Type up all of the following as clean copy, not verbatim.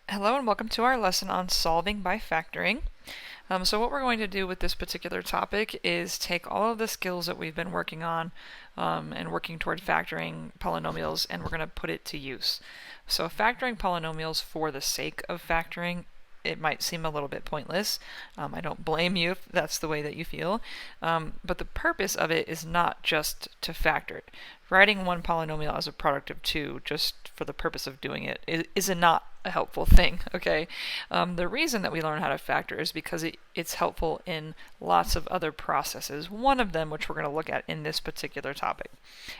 Hello and welcome to our lesson on solving by factoring. So what we're going to do with this particular topic is take all of the skills that we've been working on and working toward factoring polynomials, and we're going to put it to use. So factoring polynomials for the sake of factoring, it might seem a little bit pointless. I don't blame you if that's the way that you feel. But the purpose of it is not just to factor it. Writing one polynomial as a product of two just for the purpose of doing it is not a helpful thing, okay? The reason that we learn how to factor is because it's helpful in lots of other processes, one of them which we're going to look at in this particular topic,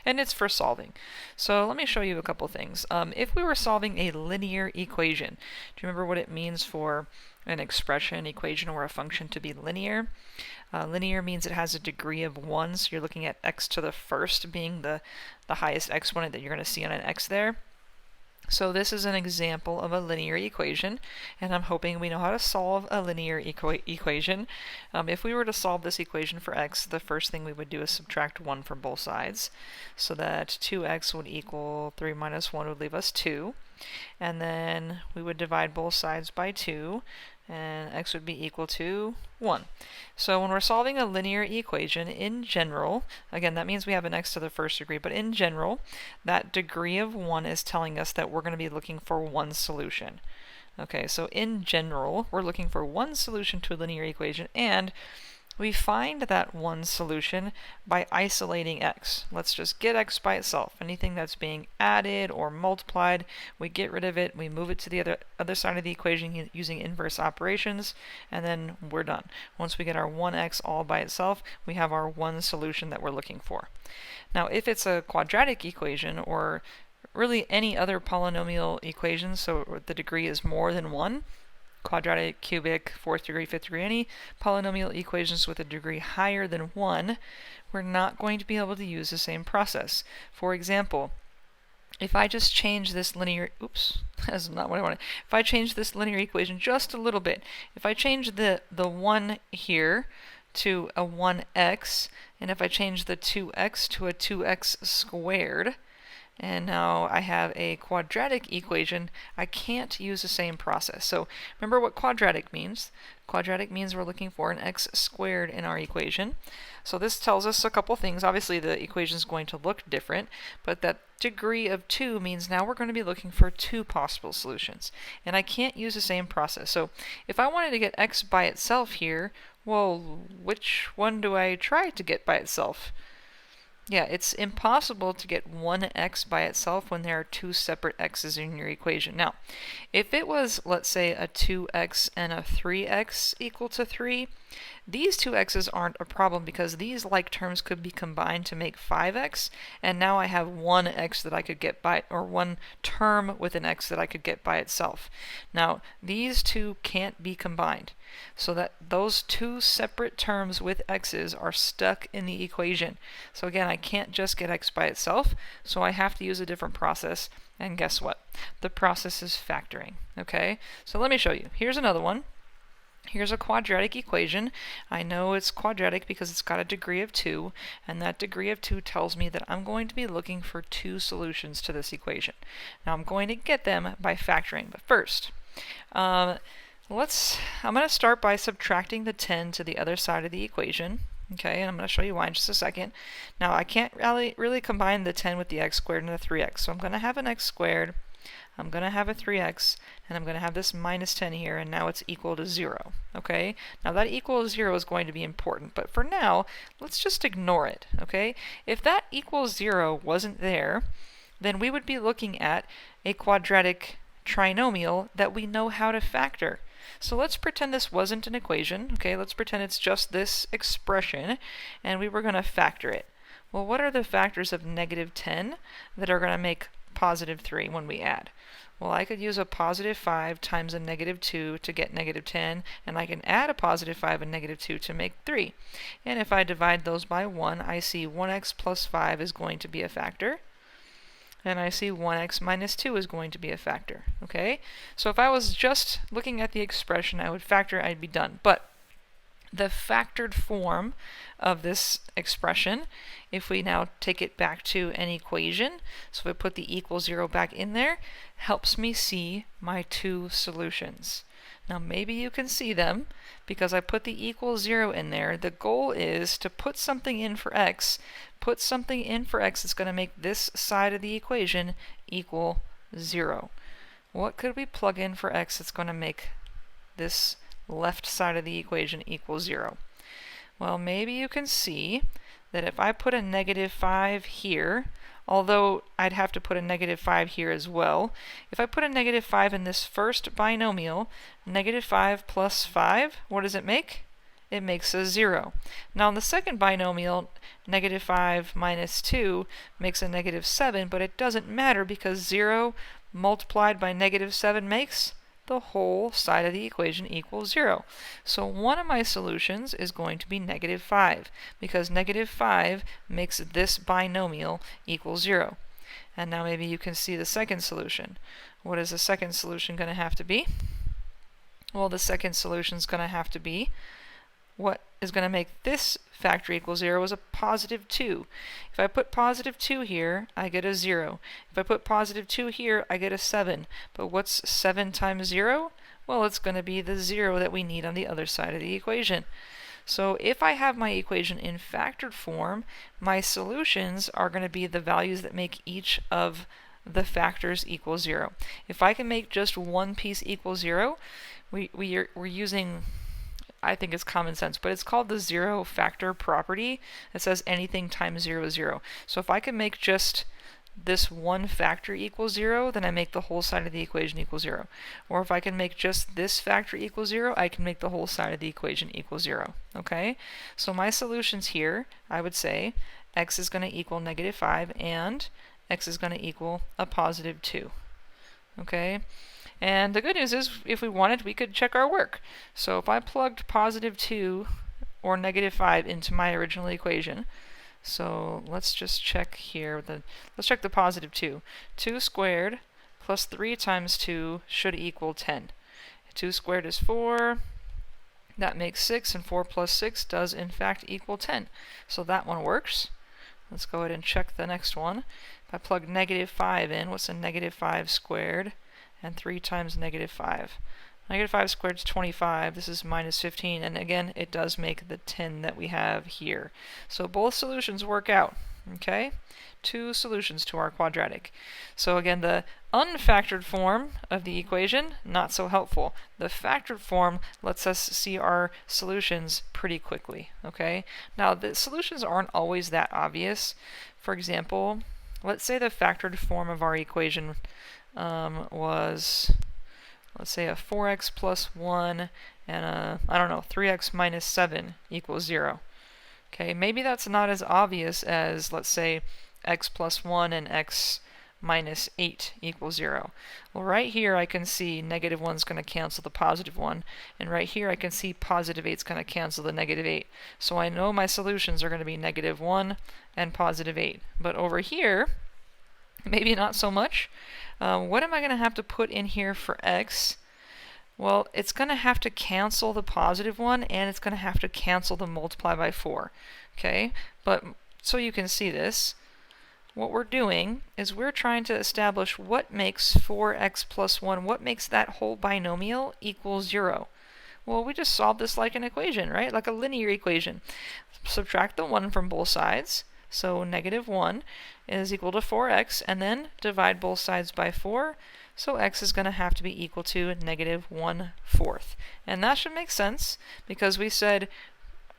and it's for solving. So let me show you a couple things. If we were solving a linear equation, do you remember what it means for an expression, equation, or a function to be linear? Linear means it has a degree of 1, so you're looking at x to the first being the highest exponent that you're going to see on an x there. So this is an example of a linear equation, and I'm hoping we know how to solve a linear equation. If we were to solve this equation for x, the first thing we would do is subtract 1 from both sides, so that 2x would equal 3 minus 1 would leave us 2. And then we would divide both sides by 2, and x would be equal to 1. So when we're solving a linear equation, in general, again, that means we have an x to the first degree, but in general, that degree of 1 is telling us that we're going to be looking for one solution. Okay, so in general, we're looking for one solution to a linear equation, and we find that one solution by isolating x. Let's just get x by itself. Anything that's being added or multiplied, we get rid of it, we move it to the other side of the equation using inverse operations, and then we're done. Once we get our 1x all by itself, we have our one solution that we're looking for. Now, if it's a quadratic equation, or really any other polynomial equation, so the degree is more than 1, quadratic, cubic, fourth degree, fifth degree, any polynomial equations with a degree higher than 1, we're not going to be able to use the same process. For example, if I just change this linear, that's not what I wanted. If I change this linear equation just a little bit, if I change the 1 here to a 1x, and if I change the 2x to a 2x squared, and now I have a quadratic equation, I can't use the same process. So remember what quadratic means. Quadratic means we're looking for an x squared in our equation. So this tells us a couple things. Obviously the equation is going to look different, but that degree of 2 means now we're going to be looking for two possible solutions. And I can't use the same process. So if I wanted to get x by itself here, well, which one do I try to get by itself? Yeah, it's impossible to get 1x by itself when there are two separate x's in your equation. Now, if it was, let's say, a 2x and a 3x equal to 3, these two x's aren't a problem because these like terms could be combined to make 5x, and now I have one x that I could get by, or one term with an x that I could get by itself. Now, these two can't be combined, so that those two separate terms with x's are stuck in the equation. So again, I can't just get x by itself, so I have to use a different process, and guess what? The process is factoring, okay? So let me show you. Here's another one. Here's a quadratic equation. I know it's quadratic because it's got a degree of 2, and that degree of 2 tells me that I'm going to be looking for two solutions to this equation. Now I'm going to get them by factoring, but first, I'm going to start by subtracting the 10 to the other side of the equation. Okay, and I'm going to show you why in just a second. Now I can't really combine the 10 with the x squared and the 3x, so I'm going to have an x squared, I'm going to have a 3x, and I'm going to have this minus 10 here, and now it's equal to 0. Okay? Now that equal to 0 is going to be important, but for now, let's just ignore it. Okay? If that equals 0 wasn't there, then we would be looking at a quadratic trinomial that we know how to factor. So let's pretend this wasn't an equation. Okay? Let's pretend it's just this expression, and we were going to factor it. Well, what are the factors of negative 10 that are going to make positive 3 when we add? Well, I could use a positive 5 times a negative 2 to get negative 10, and I can add a positive 5 and negative 2 to make 3. And if I divide those by 1, I see 1x plus 5 is going to be a factor, and I see 1x minus 2 is going to be a factor. Okay? So if I was just looking at the expression, I would factor, I'd be done. But the factored form of this expression, if we now take it back to an equation, so if I put the equal 0 back in there, helps me see my two solutions. Now maybe you can see them because I put the equal 0 in there. The goal is to put something in for x. Put something in for x that's going to make this side of the equation equal 0. What could we plug in for x that's going to make this left side of the equation equal 0? Well, maybe you can see that if I put a -5 here, although I'd have to put a -5 here as well, if I put a -5 in this first binomial, -5 plus 5, what does it make? It makes a 0. Now in the second binomial, -5 minus 2 makes a -7, but it doesn't matter because 0 multiplied by -7 makes the whole side of the equation equals 0. So one of my solutions is going to be -5, because -5 makes this binomial equal 0. And now maybe you can see the second solution. What is the second solution going to have to be? Well, the second solution is going to have to be what is going to make this factor equal 0 is a +2. If I put +2 here, I get a 0. If I put +2 here, I get a 7. But what's 7 times 0? Well, it's going to be the 0 that we need on the other side of the equation. So if I have my equation in factored form, my solutions are going to be the values that make each of the factors equal 0. If I can make just one piece equal 0, we're using, I think it's common sense, but it's called the zero factor property. It says anything times 0 is 0. So if I can make just this one factor equal 0, then I make the whole side of the equation equal 0. Or if I can make just this factor equal 0, I can make the whole side of the equation equal 0. Okay? So my solutions here, I would say x is going to equal -5 and x is going to equal a +2. Okay? And the good news is, if we wanted, we could check our work. So if I plugged +2 or -5 into my original equation, so let's just check here. Let's check the +2. 2 squared plus 3 times 2 should equal 10. 2 squared is 4. That makes 6, and 4 plus 6 does in fact equal 10. So that one works. Let's go ahead and check the next one. If I plug -5 in, what's a -5 squared? And 3 times -5. -5 squared is 25. This is -15. And again, it does make the 10 that we have here. So both solutions work out. Okay? Two solutions to our quadratic. So again, the unfactored form of the equation, not so helpful. The factored form lets us see our solutions pretty quickly. Okay? Now, the solutions aren't always that obvious. For example, let's say the factored form of our equation was, let's say, a 4x plus 1 and a, 3x minus 7 equals 0. Okay, maybe that's not as obvious as, let's say, x plus 1 and x minus 8 equals 0. Well, right here I can see -1 is going to cancel the +1, and right here I can see +8 is going to cancel the -8. So I know my solutions are going to be -1 and +8. But over here, maybe not so much. What am I going to have to put in here for x? Well, it's going to have to cancel the +1, and it's going to have to cancel the multiply by 4. Okay, but so you can see this, what we're doing is we're trying to establish what makes 4x plus 1, what makes that whole binomial equal 0. Well, we just solved this like an equation, right? Like a linear equation. Subtract the 1 from both sides. So -1 is equal to 4x, and then divide both sides by 4. So x is going to have to be equal to -1/4. And that should make sense, because we said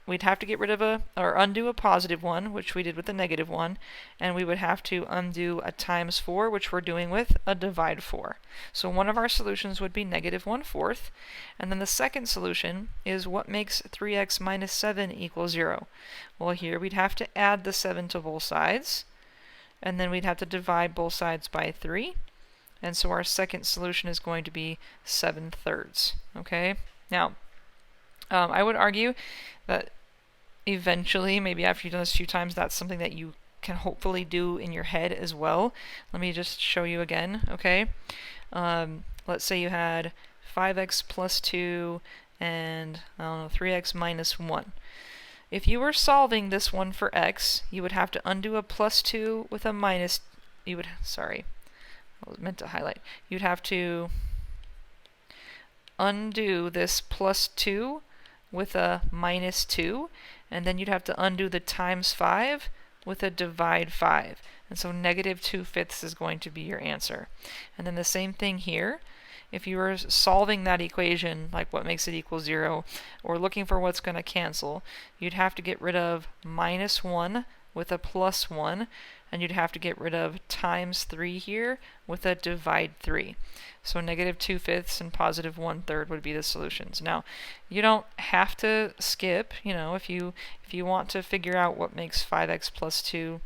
we'd have to get rid of or undo a +1, which we did with the -1, and we would have to undo a times 4, which we're doing with a divide 4. So one of our solutions would be -1/4, and then the second solution is what makes 3x minus 7 equal 0. Well, here we'd have to add the 7 to both sides, and then we'd have to divide both sides by 3, and so our second solution is going to be 7/3. Okay? Now, I would argue that eventually, maybe after you've done this a few times, that's something that you can hopefully do in your head as well. Let me just show you again, okay? Let's say you had 5x plus 2 and, I don't know, 3x minus 1. If you were solving this one for x, you would have to undo a plus 2 with a minus, sorry, I was meant to highlight. You'd have to undo this plus 2 with a minus 2, and then you'd have to undo the times 5 with a divide 5. And so negative 2/5 is going to be your answer. And then the same thing here. If you were solving that equation, like what makes it equal 0, or looking for what's going to cancel, you'd have to get rid of minus 1 with a plus 1, and you'd have to get rid of times 3 here with a divide 3. So negative 2/5 and positive 1/3 would be the solutions. Now, you don't have to skip, if you want to figure out what makes 5x plus 2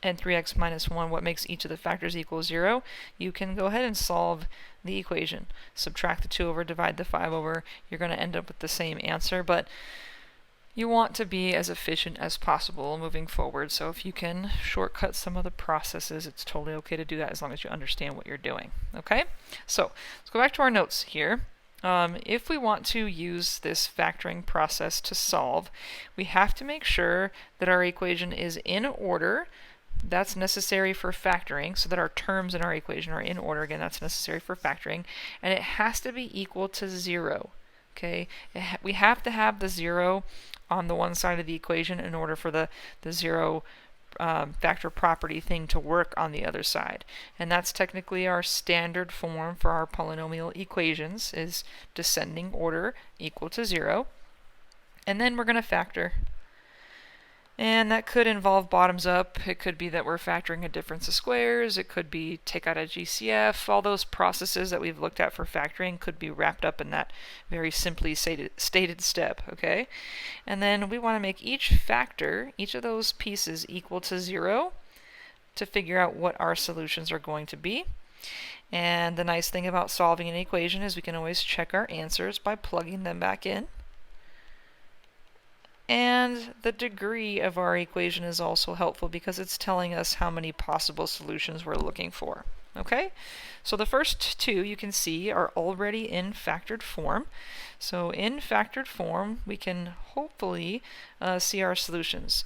and 3x minus 1, what makes each of the factors equal 0, you can go ahead and solve the equation. Subtract the 2 over, divide the 5 over, you're going to end up with the same answer, but you want to be as efficient as possible moving forward, so if you can shortcut some of the processes, it's totally okay to do that as long as you understand what you're doing. Okay? So, let's go back to our notes here. If we want to use this factoring process to solve, we have to make sure that our equation is in order. That's necessary for factoring, so that our terms in our equation are in order. Again, that's necessary for factoring. And it has to be equal to 0. Okay? We have to have the 0 on the one side of the equation in order for the 0 factor property thing to work on the other side. And that's technically our standard form for our polynomial equations, is descending order equal to 0. And then we're going to factor. And that could involve bottoms up. It could be that we're factoring a difference of squares. It could be take out a GCF. All those processes that we've looked at for factoring could be wrapped up in that very simply stated step. Okay? And then we want to make each factor, each of those pieces, equal to 0 to figure out what our solutions are going to be. And the nice thing about solving an equation is we can always check our answers by plugging them back in. And the degree of our equation is also helpful because it's telling us how many possible solutions we're looking for. Okay? So the first two you can see are already in factored form. So in factored form, we can hopefully see our solutions.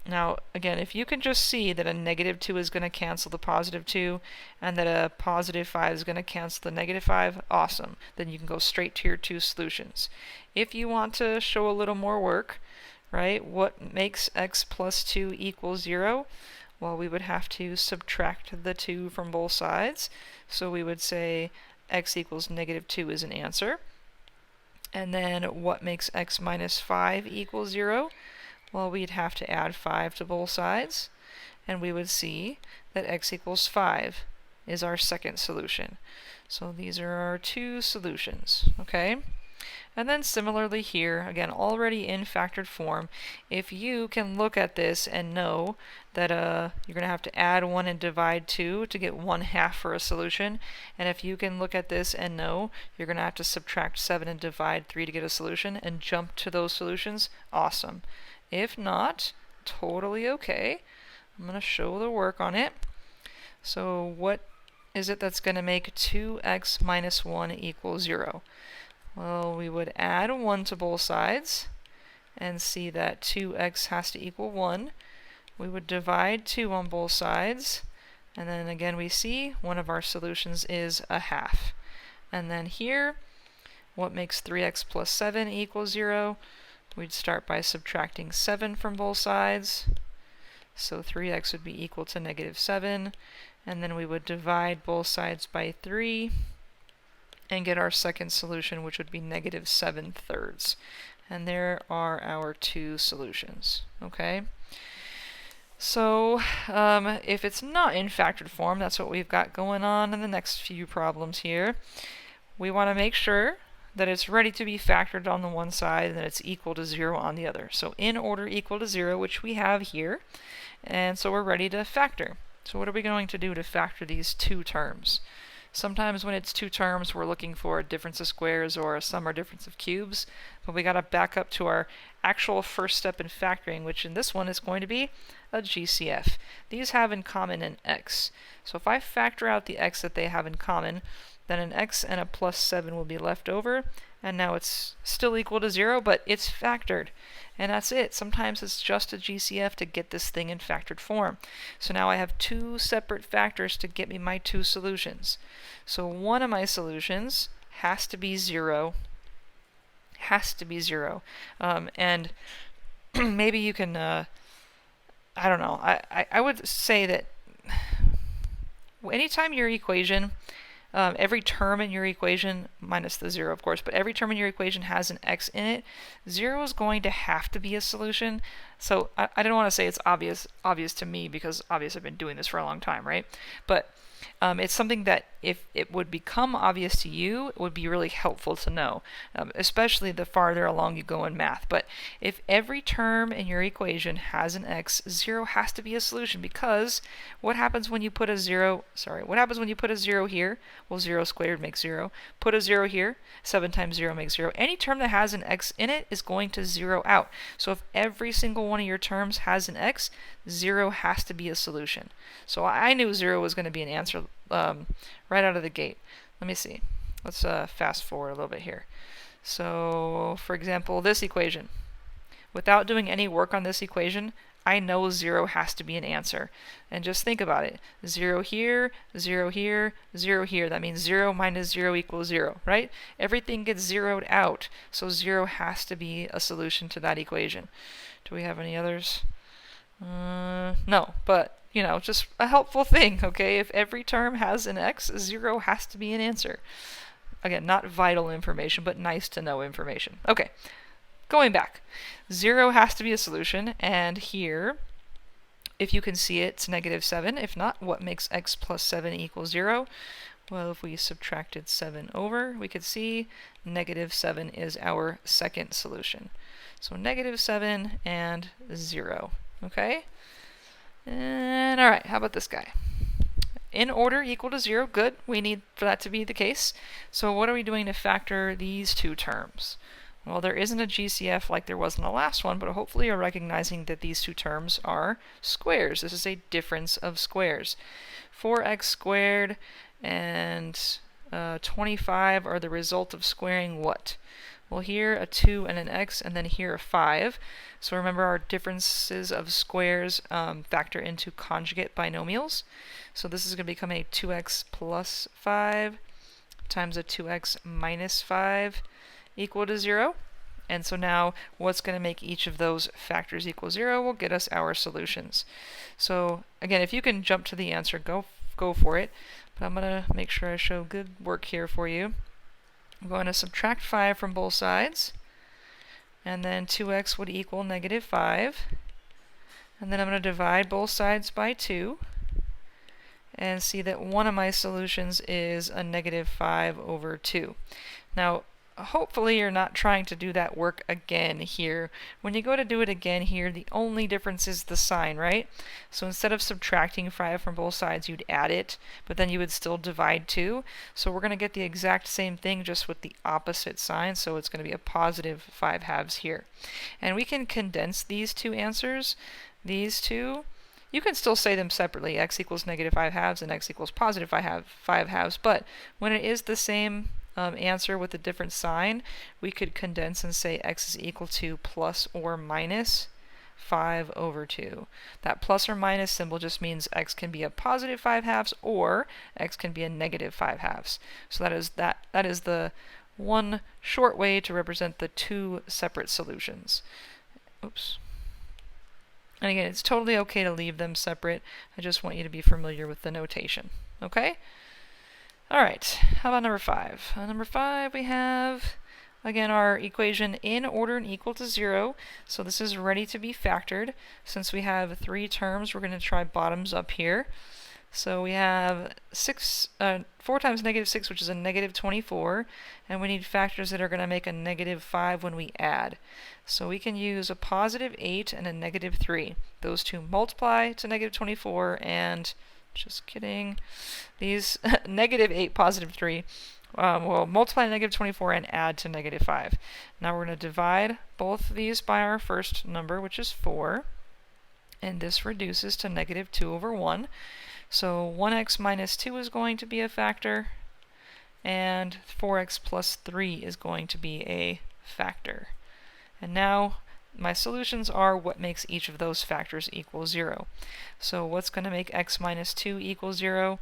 Now, again, if you can just see that a negative 2 is going to cancel the positive 2, and that a positive 5 is going to cancel the negative 5, awesome. Then you can go straight to your two solutions. If you want to show a little more work, right, what makes x plus 2 equal 0? Well, we would have to subtract the 2 from both sides. So we would say x equals negative 2 is an answer. And then what makes x minus 5 equal 0? Well, we'd have to add 5 to both sides, and we would see that x equals 5 is our second solution. So these are our two solutions, okay? And then similarly here, again, already in factored form, if you can look at this and know that you're going to have to add 1 and divide 2 to get 1/2 for a solution, and if you can look at this and know you're going to have to subtract 7 and divide 3 to get a solution and jump to those solutions, awesome. If not, totally okay. I'm going to show the work on it. So what is it that's going to make 2x minus 1 equal 0? Well, we would add 1 to both sides and see that 2x has to equal 1. We would divide 2 on both sides, and then again we see one of our solutions is 1/2. And then here, what makes 3x plus 7 equal 0? We'd start by subtracting 7 from both sides. So 3x would be equal to negative 7. And then we would divide both sides by 3 and get our second solution, which would be negative 7/3. And there are our two solutions. Okay? So if it's not in factored form, that's what we've got going on in the next few problems here. We want to make sure that it's ready to be factored on the one side and that it's equal to 0 on the other. So in order equal to 0, which we have here, and so we're ready to factor. So what are we going to do to factor these two terms? Sometimes when it's two terms, we're looking for a difference of squares or a sum or difference of cubes, but we got to back up to our actual first step in factoring, which in this one is going to be a GCF. These have in common an x. So if I factor out the x that they have in common, then an x and a plus 7 will be left over, and now it's still equal to 0, but it's factored. And that's it. Sometimes it's just a GCF to get this thing in factored form. So now I have two separate factors to get me my two solutions. So one of my solutions has to be 0. Has to be 0. And maybe you can, I don't know, I would say that anytime your equation, every term in your equation, minus the 0 of course, but every term in your equation has an x in it, 0 is going to have to be a solution. So I don't want to say it's obvious to me, because obviously I've been doing this for a long time, right? But it's something that if it would become obvious to you, it would be really helpful to know, especially the farther along you go in math. But if every term in your equation has an x, 0 has to be a solution, because what happens when you put a 0, what happens when you put a 0 here? Well, 0 squared makes 0. Put a 0 here, 7 times 0 makes 0. Any term that has an x in it is going to 0 out. So if every single one of your terms has an x, 0 has to be a solution. So I knew 0 was going to be an answer right out of the gate. Let me see. Let's fast forward a little bit here. So, for example, this equation. Without doing any work on this equation, I know 0 has to be an answer. And just think about it. 0 here, 0 here, 0 here. That means 0 minus 0 equals 0, right? Everything gets zeroed out. So 0 has to be a solution to that equation. Do we have any others? No, but you know, just a helpful thing, okay? If every term has an x, 0 has to be an answer. Again, not vital information, but nice to know information. Okay, going back. 0 has to be a solution, and here, if you can see it, it's negative 7. If not, what makes x plus 7 equal 0? Well, if we subtracted 7 over, we could see negative 7 is our second solution. So negative 7 and 0, okay? And alright, how about this guy? In order equal to 0, good. We need for that to be the case. So what are we doing to factor these two terms? Well, there isn't a GCF like there was in the last one, but hopefully you're recognizing that these two terms are squares. This is a difference of squares. 4x squared and 25 are the result of squaring what? Well, here a 2 and an x, and then here a 5. So remember, our differences of squares factor into conjugate binomials. So this is going to become a 2x plus 5 times a 2x minus 5 equal to 0. And so now what's going to make each of those factors equal 0 will get us our solutions. So again, if you can jump to the answer, go for it. But I'm going to make sure I show good work here for you. I'm going to subtract 5 from both sides, and then 2x would equal negative 5. And then I'm going to divide both sides by 2, and see that one of my solutions is a negative 5 over 2. Now, hopefully you're not trying to do that work again here. When you go to do it again here, the only difference is the sign, right? So instead of subtracting 5 from both sides, you'd add it, but then you would still divide 2. So we're going to get the exact same thing, just with the opposite sign. So it's going to be a positive 5 halves here. And we can condense these two answers. These two, you can still say them separately. X equals negative 5 halves and x equals positive 5 halves. But when it is the same answer with a different sign, we could condense and say x is equal to plus or minus 5 over 2. That plus or minus symbol just means x can be a positive 5 halves or x can be a negative 5 halves. So that is the one short way to represent the two separate solutions. Oops. And again, it's totally okay to leave them separate. I just want you to be familiar with the notation. Okay? Alright, how about number 5? Number 5, we have, again, our equation in order and equal to 0. So this is ready to be factored. Since we have 3 terms, we're going to try bottoms up here. So we have 4 times negative 6, which is a negative 24. And we need factors that are going to make a negative 5 when we add. So we can use a positive 8 and a negative 3. Those two multiply to negative 24, and just kidding. These negative 8, positive 3 will multiply to negative 24 and add to negative 5. Now we're going to divide both of these by our first number, which is 4. And this reduces to negative 2 over 1. So 1x minus 2 is going to be a factor. and 4x plus 3 is going to be a factor. And now my solutions are what makes each of those factors equal 0. So what's going to make x minus 2 equal 0?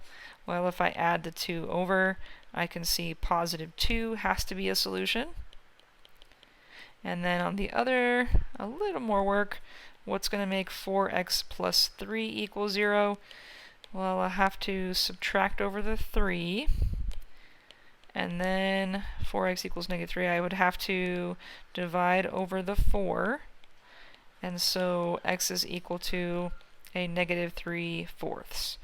Well, if I add the 2 over, I can see positive 2 has to be a solution. And then on the other, a little more work, what's going to make 4x plus 3 equal 0? Well, I have to subtract over the 3. And then 4x equals negative 3, I would have to divide over the 4. And so x is equal to a negative 3/4.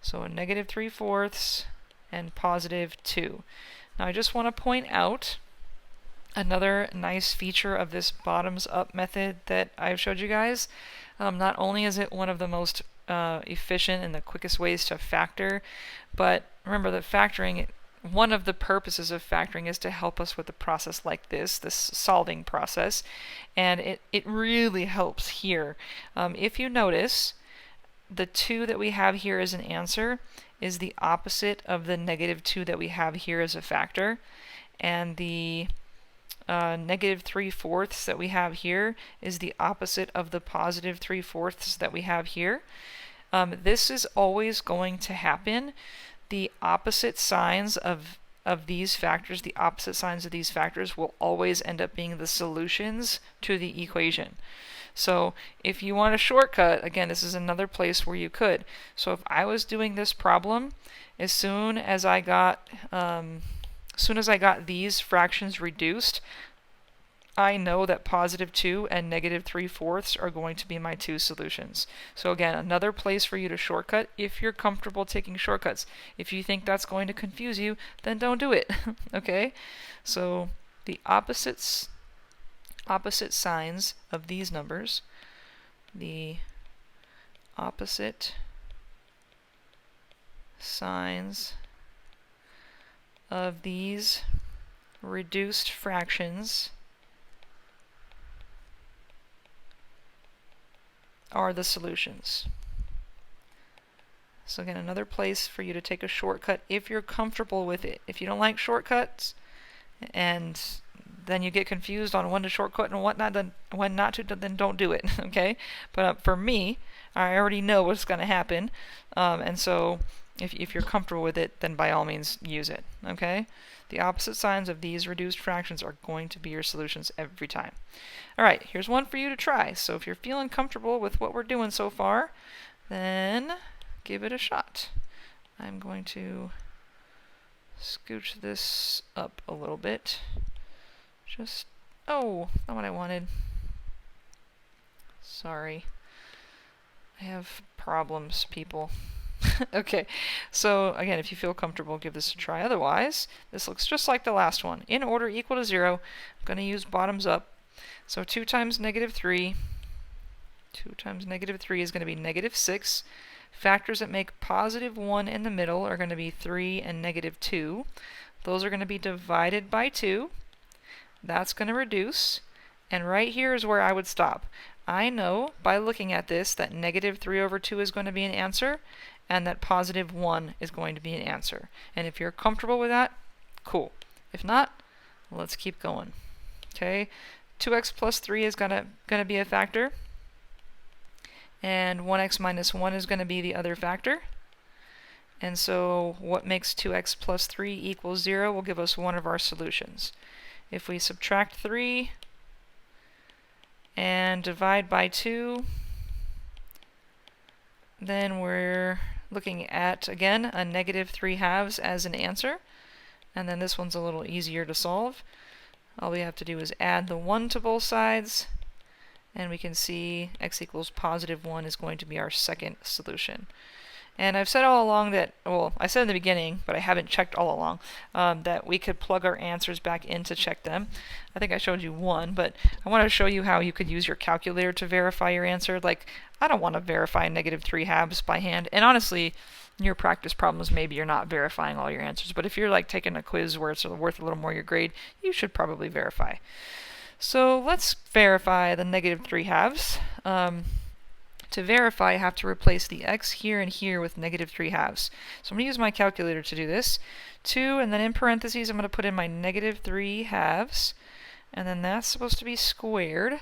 So a negative 3/4 and positive 2. Now I just want to point out another nice feature of this bottoms-up method that I've showed you guys. Not only is it one of the most efficient and the quickest ways to factor, but remember that factoring, one of the purposes of factoring is to help us with a process like this solving process, and it really helps here. If you notice, the 2 that we have here as an answer is the opposite of the negative 2 that we have here as a factor, and the negative 3/4 that we have here is the opposite of the positive 3/4 that we have here. This is always going to happen. The opposite signs of these factors, the opposite signs of these factors will always end up being the solutions to the equation. So if you want a shortcut, again, this is another place where you could. So if I was doing this problem, as soon as I got these fractions reduced, I know that positive 2 and negative 3/4 are going to be my two solutions. So again, another place for you to shortcut if you're comfortable taking shortcuts. If you think that's going to confuse you, then don't do it. Okay? So the opposite signs of these numbers, the opposite signs of these reduced fractions are the solutions. So again, another place for you to take a shortcut if you're comfortable with it. If you don't like shortcuts and then you get confused on when to shortcut and what not, then when not to, then don't do it. Okay? But for me, I already know what's going to happen, and so if you're comfortable with it, then by all means use it. Okay? The opposite signs of these reduced fractions are going to be your solutions every time. All right, here's one for you to try. So if you're feeling comfortable with what we're doing so far, then give it a shot. I'm going to scooch this up a little bit. Oh, not what I wanted. Sorry. I have problems, people. Okay, so again, if you feel comfortable, give this a try. Otherwise, this looks just like the last one. In order equal to 0, I'm going to use bottoms up. So 2 times negative 3. 2 times negative 3 is going to be negative 6. Factors that make positive 1 in the middle are going to be 3 and negative 2. Those are going to be divided by 2. That's going to reduce. And right here is where I would stop. I know by looking at this that negative 3/2 is going to be an answer, and that positive 1 is going to be an answer. And if you're comfortable with that, cool. If not, let's keep going. Okay, 2x plus 3 is gonna be a factor, and 1x minus 1 is going to be the other factor. And so what makes 2x plus 3 equal 0 will give us one of our solutions. If we subtract 3 and divide by 2, then we're looking at, again, a negative 3/2 as an answer. And then this one's a little easier to solve. All we have to do is add the 1 to both sides, and we can see x equals positive 1 is going to be our second solution. And I've said all along that, well, I said in the beginning, but I haven't checked all along, that we could plug our answers back in to check them. I think I showed you one, but I want to show you how you could use your calculator to verify your answer. Like, I don't want to verify negative 3/2 by hand. And honestly, in your practice problems, maybe you're not verifying all your answers. But if you're like taking a quiz where it's worth a little more your grade, you should probably verify. So let's verify the negative 3/2. To verify, I have to replace the x here and here with -3/2. So I'm going to use my calculator to do this. 2, and then in parentheses, I'm going to put in my -3/2, and then that's supposed to be squared,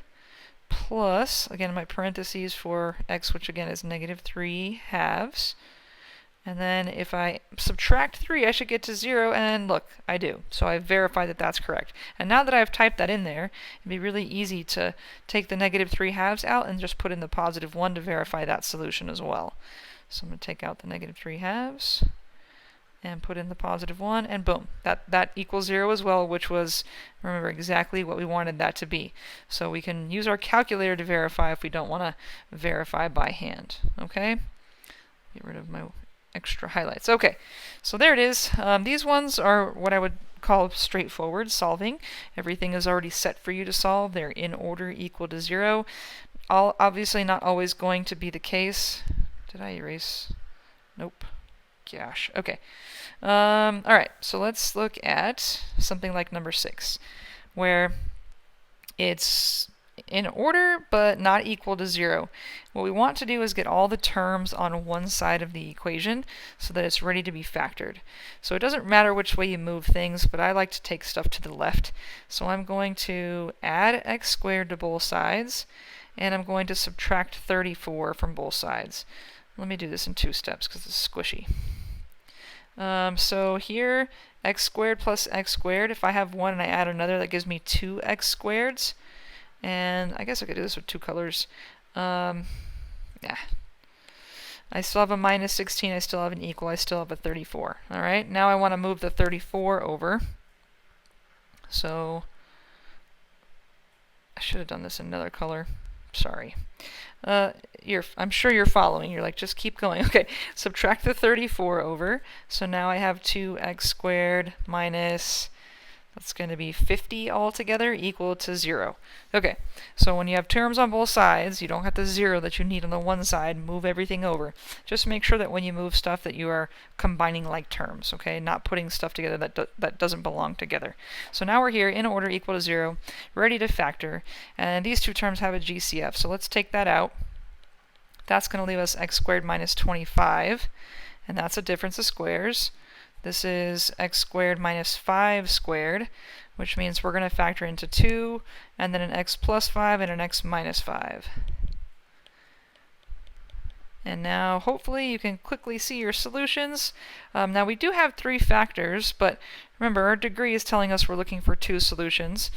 plus, again, my parentheses for x, which again is -3/2. And then if I subtract 3, I should get to 0, and look, I do. So I verified that that's correct. And now that I've typed that in there, it'd be really easy to take the -3/2 out and just put in the +1 to verify that solution as well. So I'm going to take out the -3/2 and put in the +1, and boom, that equals 0 as well, which was, remember, exactly what we wanted that to be. So we can use our calculator to verify if we don't want to verify by hand. Okay? Get rid of my extra highlights. Okay, so there it is. These ones are what I would call straightforward solving. Everything is already set for you to solve. They're in order equal to 0. Obviously not always going to be the case. Did I erase? Nope. Gosh. Okay. All right, so let's look at something like number 6, where it's in order but not equal to 0. What we want to do is get all the terms on one side of the equation so that it's ready to be factored. So it doesn't matter which way you move things, but I like to take stuff to the left. So I'm going to add x squared to both sides, and I'm going to subtract 34 from both sides. Let me do this in 2 steps because it's squishy. So here, x squared plus x squared, if I have one and I add another, that gives me 2x squareds. And I guess I could do this with 2 colors. Yeah. I still have a -16, I still have an equal, I still have a 34. Alright, now I want to move the 34 over. So, I should have done this in another color. Sorry. I'm sure you're following. You're like, just keep going. Okay, subtract the 34 over. So now I have 2x squared minus, that's going to be 50 altogether, equal to 0. Okay, so when you have terms on both sides, you don't have the 0 that you need on the one side. Move everything over. Just make sure that when you move stuff that you are combining like terms, okay? Not putting stuff together that doesn't belong together. So now we're here, in order equal to 0, ready to factor. And these two terms have a GCF, so let's take that out. That's going to leave us x squared minus 25, and that's a difference of squares. This is x squared minus 5 squared, which means we're going to factor into 2, and then an x plus 5 and an x minus 5. And now, hopefully, you can quickly see your solutions. Now, we do have 3 factors, but remember, our degree is telling us we're looking for 2 solutions.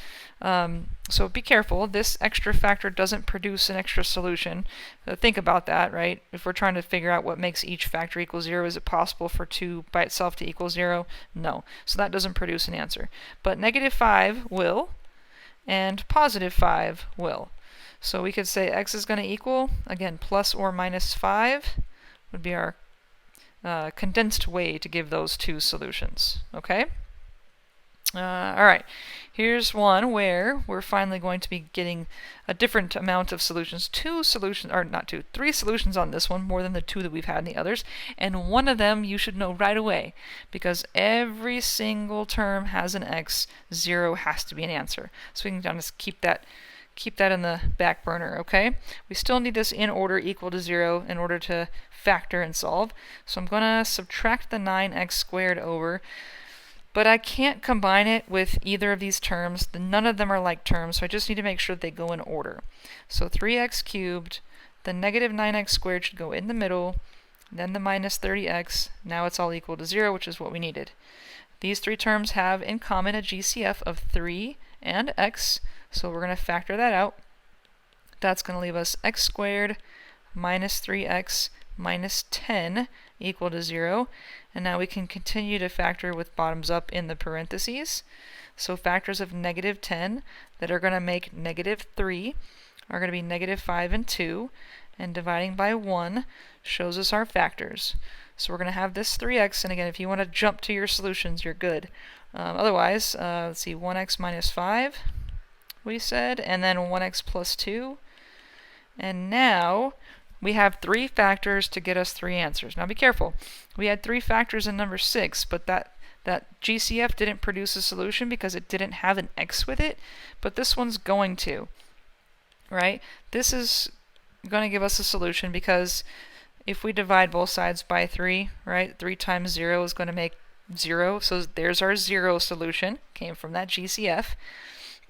So be careful. This extra factor doesn't produce an extra solution. Think about that, right? If we're trying to figure out what makes each factor equal 0, is it possible for 2 by itself to equal 0? No. So that doesn't produce an answer. But -5 will, and +5 will. So we could say x is going to equal, again, plus or minus 5 would be our condensed way to give those 2 solutions. Okay? Alright, here's one where we're finally going to be getting a different amount of solutions. 3 solutions on this one, more than the 2 that we've had in the others. And one of them you should know right away, because every single term has an x. 0 has to be an answer. So we can just keep that in the back burner, okay? We still need this in order equal to 0 in order to factor and solve. So I'm going to subtract the 9x squared over, but I can't combine it with either of these terms. None of them are like terms, so I just need to make sure that they go in order. So 3x cubed, the negative 9x squared should go in the middle, then the minus 30x. Now it's all equal to 0, which is what we needed. These 3 terms have in common a GCF of 3 and x, so we're going to factor that out. That's going to leave us x squared minus 3x minus 10 equal to 0. And now we can continue to factor with bottoms up in the parentheses. So factors of -10 that are going to make -3 are going to be -5 and 2. And dividing by 1 shows us our factors. So we're going to have this 3x, and again, if you want to jump to your solutions, you're good. Otherwise, let's see, 1x minus 5, we said, and then 1x plus 2. And now we have 3 factors to get us 3 answers. Now be careful. We had 3 factors in number 6, but that GCF didn't produce a solution because it didn't have an x with it, but this one's going to, right? This is going to give us a solution because if we divide both sides by 3, right, 3 times 0 is going to make 0. So there's our 0 solution, came from that GCF.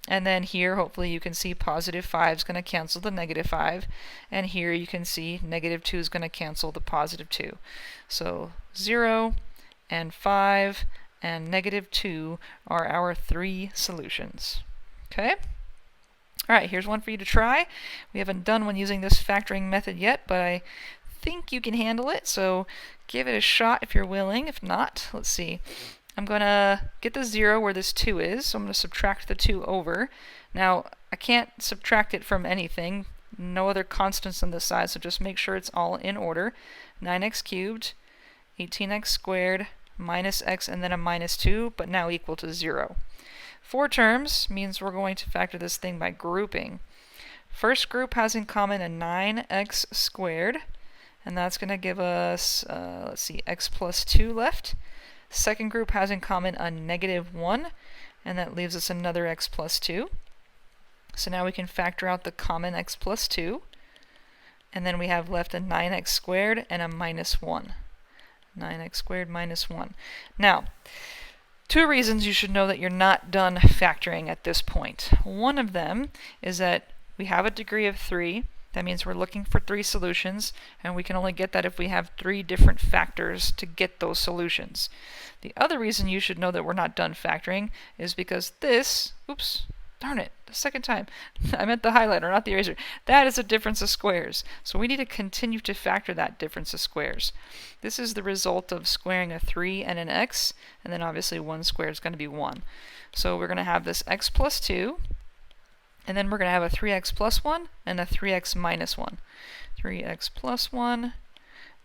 And then here, hopefully you can see positive 5 is going to cancel the negative 5. And here you can see negative 2 is going to cancel the positive 2. So 0 and 5 and negative 2 are our 3 solutions. Okay? Alright, here's one for you to try. We haven't done one using this factoring method yet, but I think you can handle it, so give it a shot if you're willing. If not, let's see. I'm going to get the 0 where this 2 is, so I'm going to subtract the 2 over. Now, I can't subtract it from anything. No other constants on this side, so just make sure it's all in order. 9x cubed, 18x squared, minus x, and then a minus 2, but now equal to 0. 4 terms means we're going to factor this thing by grouping. First group has in common a 9x squared, and that's going to give us, let's see, x plus 2 left. Second group has in common a negative 1, and that leaves us another x plus 2. So now we can factor out the common x plus 2, and then we have left a 9x squared and a minus 1. 9x squared minus 1. Now, 2 reasons you should know that you're not done factoring at this point. One of them is that we have a degree of 3. That means we're looking for 3 solutions, and we can only get that if we have 3 different factors to get those solutions. The other reason you should know that we're not done factoring is because this, oops, darn it, the second time, I meant the highlighter, not the eraser. That is a difference of squares. So we need to continue to factor that difference of squares. This is the result of squaring a 3 and an x, and then obviously 1 squared is going to be 1. So we're going to have this x plus 2, and then we're going to have a 3x plus 1 and a 3x minus 1. 3x plus 1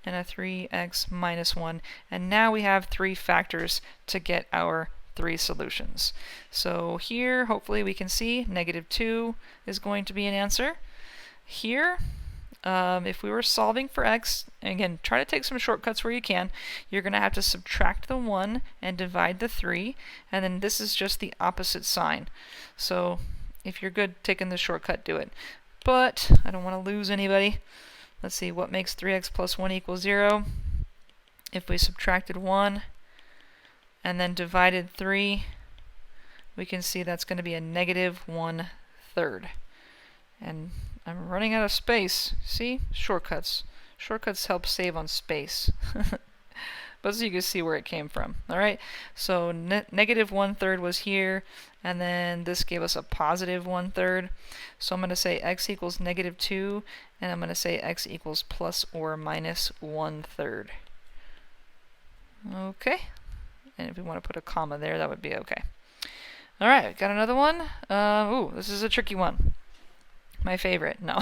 and a 3x minus 1. And now we have 3 factors to get our 3 solutions. So here, hopefully we can see negative 2 is going to be an answer. Here, if we were solving for x, again, try to take some shortcuts where you can. You're going to have to subtract the 1 and divide the 3, and then this is just the opposite sign. So if you're good taking the shortcut, do it. But I don't want to lose anybody. Let's see, what makes 3x plus 1 equal 0? If we subtracted 1 and then divided 3, we can see that's going to be a negative 1/3. And I'm running out of space. See? Shortcuts. Shortcuts help save on space. But so you can see where it came from. Alright, so negative 1/3 was here, and then this gave us a positive 1/3. So I'm going to say x equals negative 2, and I'm going to say x equals plus or minus 1/3. Okay, and if we want to put a comma there, that would be okay. Alright, got another one. Ooh, this is a tricky one. My favorite. No.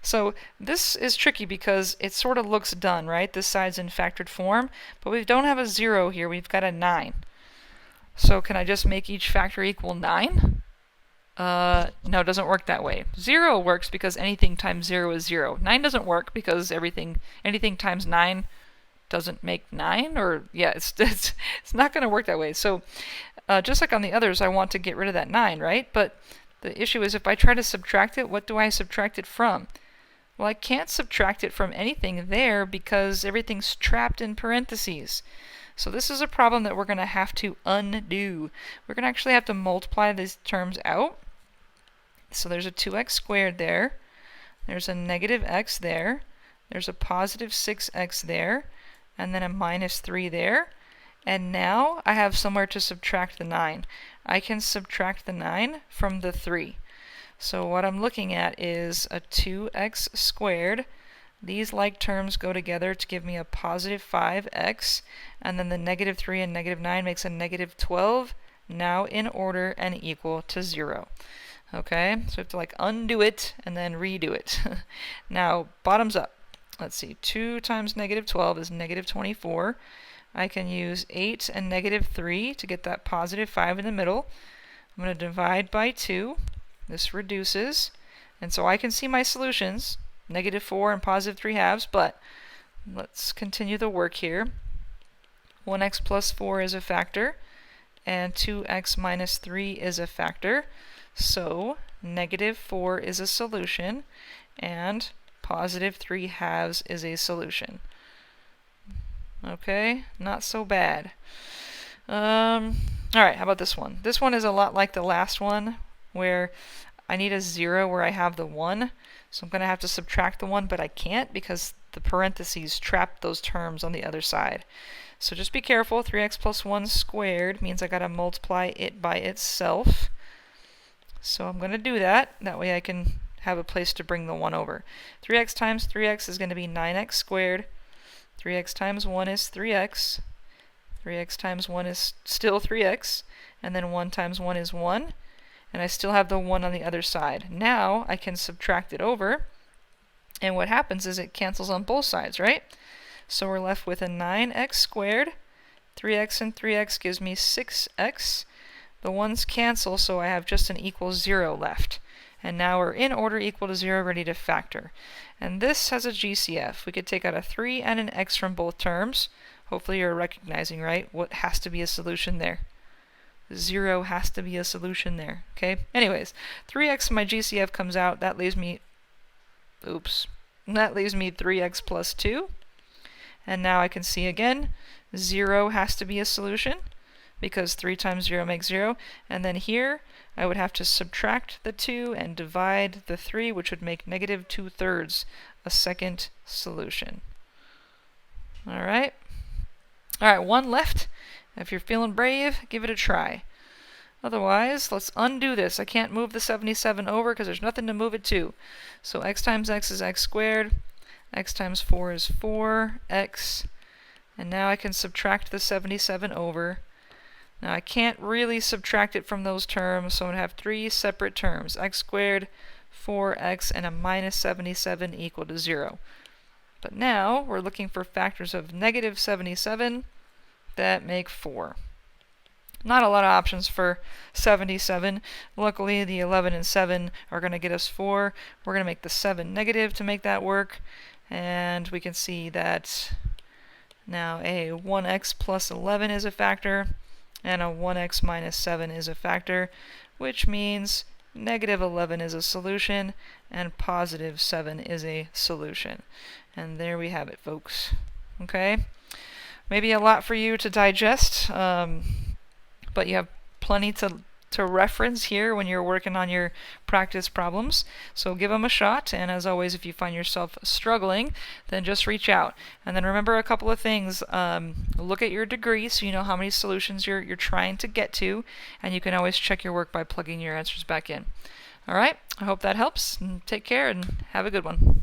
So this is tricky because it sort of looks done, right? This side's in factored form, but we don't have a 0 here. We've got a 9. So can I just make each factor equal 9? No, it doesn't work that way. 0 works because anything times 0 is 0. 9 doesn't work because anything times 9 doesn't make 9, or yeah, it's not going to work that way. So just like on the others, I want to get rid of that 9, right? But the issue is if I try to subtract it, what do I subtract it from? Well, I can't subtract it from anything there because everything's trapped in parentheses. So this is a problem that we're going to have to undo. We're going to actually have to multiply these terms out. So there's a 2x squared there. There's a negative x there. There's a positive 6x there. And then a minus 3 there. And now I have somewhere to subtract the 9. I can subtract the 9 from the 3. So what I'm looking at is a 2x squared. These like terms go together to give me a positive 5x. And then the negative 3 and negative 9 makes a negative 12. Now in order and equal to 0. Okay, so we have to like undo it and then redo it. Now, bottoms up. Let's see, 2 times negative 12 is negative 24. I can use 8 and negative 3 to get that positive 5 in the middle. I'm going to divide by 2. This reduces. And so I can see my solutions, negative 4 and positive 3/2, but let's continue the work here. 1x plus 4 is a factor, and 2x minus 3 is a factor. So negative 4 is a solution, and positive 3/2 is a solution. Okay, not so bad. Alright, how about this one? This one is a lot like the last one, where I need a 0 where I have the 1. So I'm going to have to subtract the 1, but I can't because the parentheses trap those terms on the other side. So just be careful. 3x plus 1 squared means I got to multiply it by itself. So I'm going to do that. That way I can have a place to bring the 1 over. 3x times 3x is going to be 9x squared. 3x times 1 is 3x. 3x times 1 is still 3x. And then 1 times 1 is 1. And I still have the 1 on the other side. Now I can subtract it over. And what happens is it cancels on both sides, right? So we're left with a 9x squared. 3x and 3x gives me 6x. The 1's cancel, so I have just an equals 0 left. And now we're in order equal to 0, ready to factor. And this has a GCF. We could take out a 3 and an x from both terms. Hopefully you're recognizing, right, what has to be a solution there. 0 has to be a solution there. Okay. Anyways, 3x my GCF comes out. That leaves me, that leaves me 3x plus 2. And now I can see again, 0 has to be a solution because 3 times 0 makes 0. And then here, I would have to subtract the 2 and divide the 3, which would make negative 2/3 a second solution. All right. All right, one left. If you're feeling brave, give it a try. Otherwise, let's undo this. I can't move the 77 over because there's nothing to move it to. So x times x is x squared. X times 4 is 4x. And now I can subtract the 77 over. Now I can't really subtract it from those terms, so I'm going to have 3 separate terms. X squared, 4x, and a minus 77 equal to 0. But now we're looking for factors of negative 77 that make 4. Not a lot of options for 77. Luckily, the 11 and 7 are going to get us 4. We're going to make the 7 negative to make that work. And we can see that now a 1x plus 11 is a factor, and a 1x minus 7 is a factor, which means negative 11 is a solution, and positive 7 is a solution. And there we have it, folks. Okay? Maybe a lot for you to digest, but you have plenty to reference here when you're working on your practice problems. So give them a shot, and as always, if you find yourself struggling, then just reach out. And then remember a couple of things. Look at your degree so you know how many solutions you're trying to get to, and you can always check your work by plugging your answers back in. All right, I hope that helps, and take care and have a good one.